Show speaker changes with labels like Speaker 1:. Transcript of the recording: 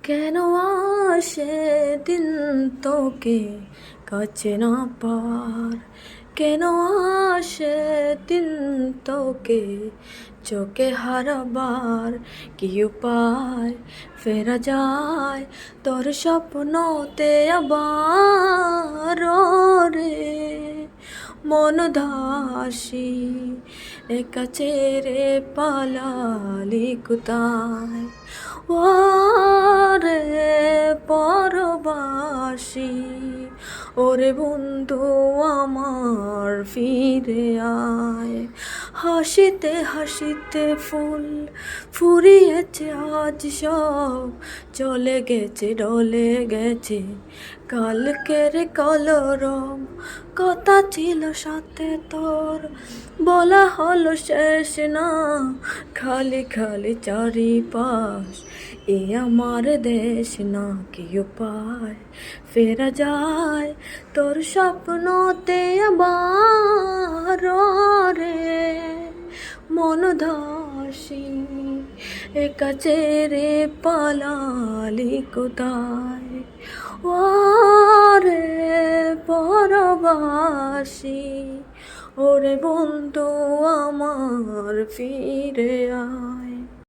Speaker 1: কেন আসে দিন তোকে কাছে না পার, কেন আসে দিন তোকে চোখে হারাবার, কি উপায় ফেরা যায় তোর স্বপ্নতে আবার রে মন দাসী একা ছেড়ে পালালি কোথায় ওরে পরবাসী ওরে বন্ধু আমার ফিরে আয়। হাসিতে হাসিতে ফুল ফুরিয়েছে আজ সব, চলে গেছে ডলে গেছে কালকের কলরব। কথা ছিল সাথে তোর বলা হলো শেষ না, খালি খালি চারিপাশ এ আমার দেশ না, কি উপায় ফেরা যায় তোর স্বপ্নতে আবার রে মন দাসী একা ছেড়ে পালালি কোথায় ওরে পরবাসী ওরে বন্ধু আমার ফিরে আয়।